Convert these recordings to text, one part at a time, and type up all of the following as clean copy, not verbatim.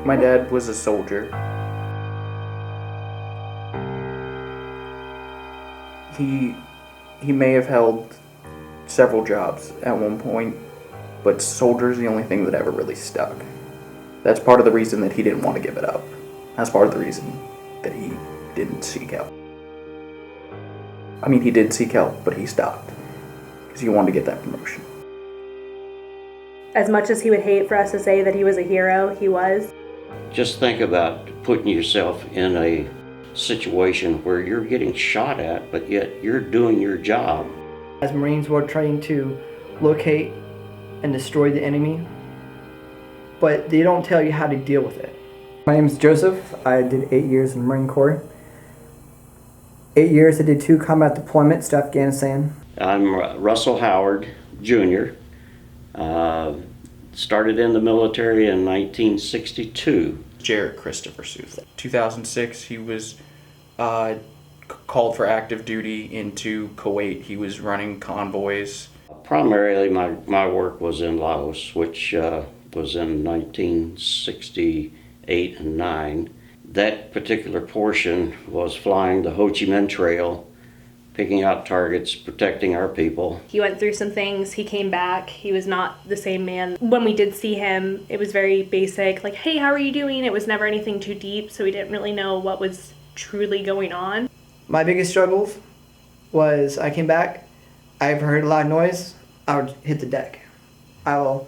My dad was a soldier. He may have held several jobs at one point, but soldier's the only thing that ever really stuck. That's part of the reason that he didn't want to give it up. That's part of the reason that he didn't seek help. I mean, he did seek help, but he stopped because he wanted to get that promotion. As much as he would hate for us to say that he was a hero, he was. Just think about putting yourself in a situation where you're getting shot at, but yet you're doing your job. As Marines, we're trained to locate and destroy the enemy, but they don't tell you how to deal with it. My name is Joseph. I did 8 years in the Marine Corps. 8 years, I did 2 combat deployments to Afghanistan. I'm Russell Howard, Jr. Started in the military in 1962. Jarrett Christopher South. 2006, he was called for active duty into Kuwait. He was running convoys. Primarily, my work was in Laos, which was in 1968 and 9. That particular portion was flying the Ho Chi Minh Trail, picking out targets, protecting our people. He went through some things, he came back, he was not the same man. When we did see him, it was very basic, like, hey, how are you doing? It was never anything too deep, so we didn't really know what was truly going on. My biggest struggles was I came back, I've heard a loud noise, I would hit the deck. I'll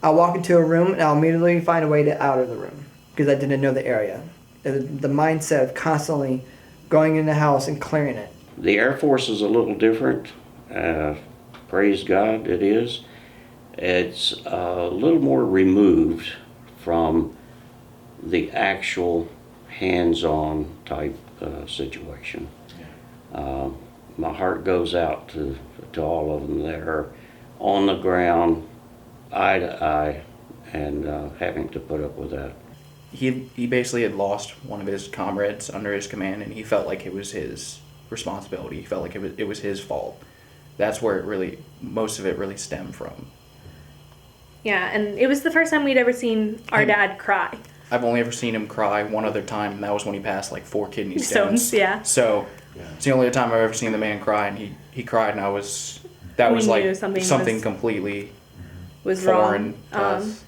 walk into a room and I'll immediately find a way to out of the room because I didn't know the area. The mindset of constantly going in the house and clearing it. The Air Force is a little different. Praise God, it is. It's a little more removed from the actual hands-on type situation. My heart goes out to all of them that are on the ground, eye to eye, and having to put up with that. He basically had lost one of his comrades under his command, and he felt like it was his responsibility. He felt like it was his fault. That's where most of it really stemmed from. Yeah, and it was the first time we'd ever seen our dad cry. I've only ever seen him cry one other time, and that was when he passed like 4 kidney stones. Yeah. So it's the only time I've ever seen the man cry, and he cried, and that was like something completely was foreign wrong. to us.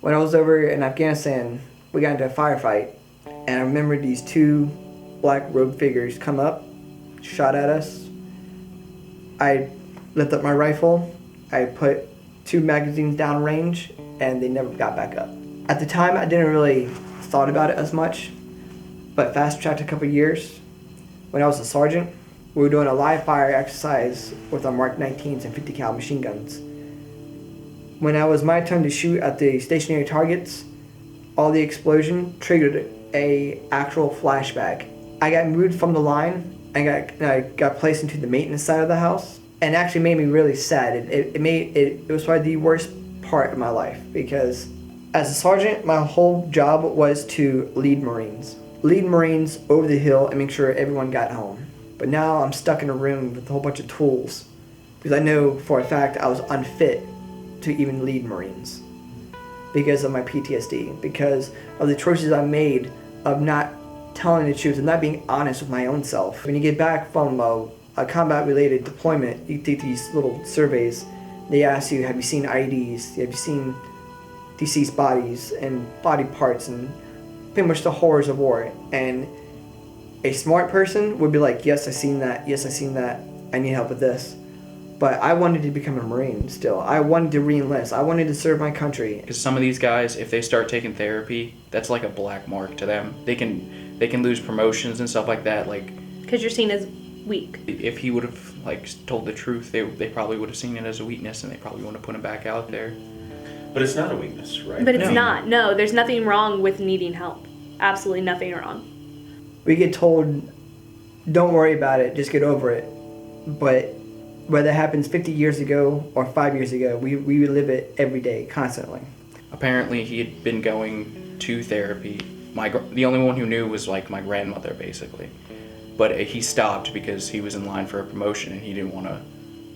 When I was over in Afghanistan, we got into a firefight, and I remember these 2 black robed figures come up, shot at us. I lifted up my rifle, I put 2 magazines down range, and they never got back up. At the time, I didn't really thought about it as much, but fast-tracked a couple years. When I was a sergeant, we were doing a live fire exercise with our Mark 19s and 50 cal machine guns. When it was my turn to shoot at the stationary targets, all the explosion triggered a actual flashback. I got moved from the line and I got placed into the maintenance side of the house, and it actually made me really sad. It was probably the worst part of my life because as a sergeant, my whole job was to lead Marines over the hill and make sure everyone got home. But now I'm stuck in a room with a whole bunch of tools because I know for a fact I was unfit to even lead Marines because of my PTSD, because of the choices I made of not telling the truth and not being honest with my own self. When you get back from a combat-related deployment, you take these little surveys. They ask you, have you seen IEDs? Have you seen deceased bodies and body parts and pretty much the horrors of war? And a smart person would be like, yes, I've seen that. Yes, I've seen that. I need help with this. But I wanted to become a Marine still. I wanted to re-enlist. I wanted to serve my country. Because some of these guys, if they start taking therapy, that's like a black mark to them. They can lose promotions and stuff like that. Like, because you're seen as weak. If he would have told the truth, they probably would have seen it as a weakness, and they probably wouldn't have put him back out there. But it's not a weakness, right? But it's not. No, there's nothing wrong with needing help. Absolutely nothing wrong. We get told, don't worry about it, just get over it. But whether it happens 50 years ago or 5 years ago, we relive it every day, constantly. Apparently, he had been going to therapy. The only one who knew was like my grandmother, basically. But he stopped because he was in line for a promotion and he didn't want to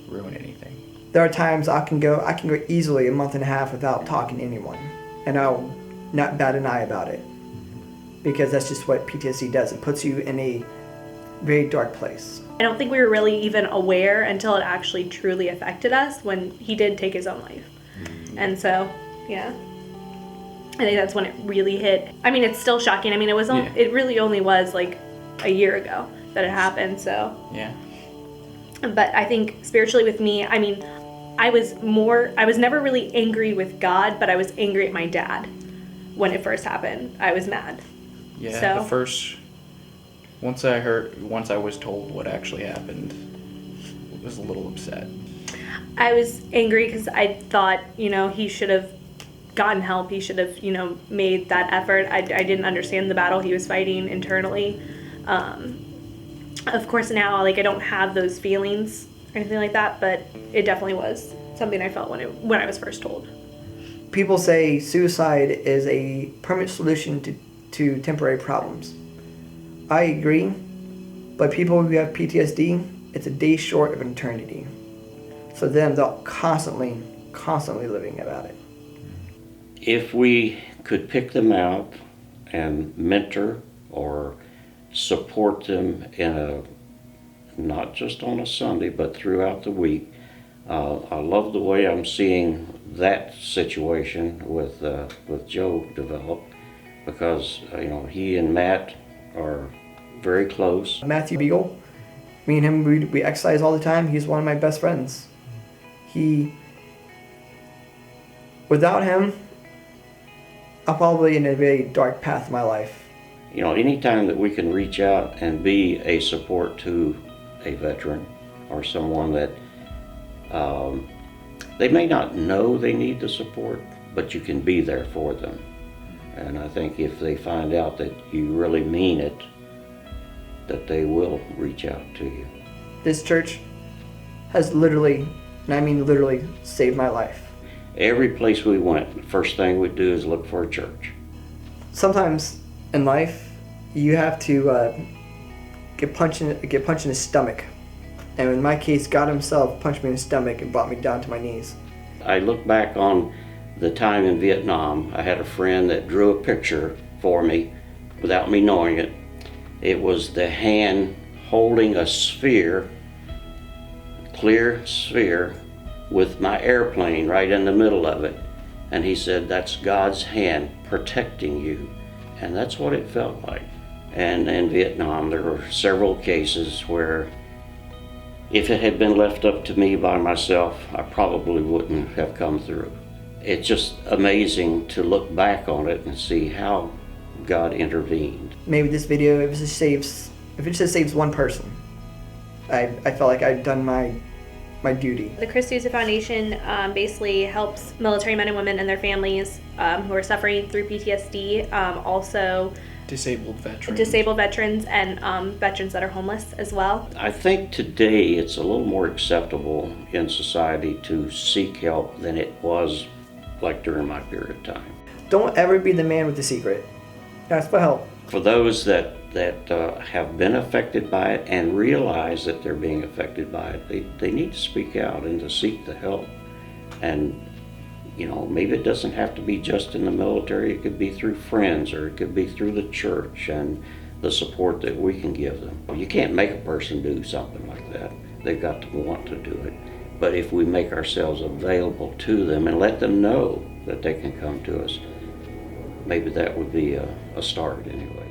ruin anything. There are times I can go easily a month and a half without talking to anyone, and I'll not bat an eye about it, because that's just what PTSD does. It puts you in a very dark place. I don't think we were really even aware until it actually truly affected us when he did take his own life. And so, yeah. I think that's when it really hit. I mean, it's still shocking. I mean, it really only was like a year ago that it happened, so. Yeah. But I think spiritually with me, I mean, I was never really angry with God, but I was angry at my dad when it first happened. I was mad. Yeah, So- once I was told what actually happened, I was a little upset. I was angry because I thought, he should have gotten help. He should have, made that effort. I didn't understand the battle he was fighting internally. Of course now, I don't have those feelings or anything like that, but it definitely was something I felt when I was first told. People say suicide is a permanent solution to temporary problems. I agree, but people who have PTSD, it's a day short of an eternity. For them, they're constantly living about it. If we could pick them out and mentor or support them not just on a Sunday, but throughout the week, I love the way I'm seeing that situation with Joe develop, because he and Matt are very close. Matthew Beagle, me and him, we exercise all the time. He's one of my best friends. Without him, I'm probably in a very dark path in my life. Anytime that we can reach out and be a support to a veteran or someone that they may not know they need the support, but you can be there for them. And I think if they find out that you really mean it, that they will reach out to you. This church has literally, and I mean literally, saved my life. Every place we went, the first thing we'd do is look for a church. Sometimes in life, you have to get punched in the stomach. And in my case, God himself punched me in the stomach and brought me down to my knees. I look back on the time in Vietnam. I had a friend that drew a picture for me without me knowing it. It was the hand holding a sphere, clear sphere, with my airplane right in the middle of it. And he said, that's God's hand protecting you. And that's what it felt like. And in Vietnam, there were several cases where if it had been left up to me by myself, I probably wouldn't have come through. It's just amazing to look back on it and see how God intervened. Maybe this video, if it just saves one person, I felt like I'd done my duty. The Chris Souza Foundation basically helps military men and women and their families who are suffering through PTSD, also Disabled veterans and veterans that are homeless as well. I think today it's a little more acceptable in society to seek help than it was like during my period of time. Don't ever be the man with the secret. Ask for help. For those that have been affected by it and realize that they're being affected by it, they need to speak out and to seek the help. And maybe it doesn't have to be just in the military. It could be through friends, or it could be through the church and the support that we can give them. You can't make a person do something like that. They've got to want to do it. But if we make ourselves available to them and let them know that they can come to us, maybe that would be a start anyway.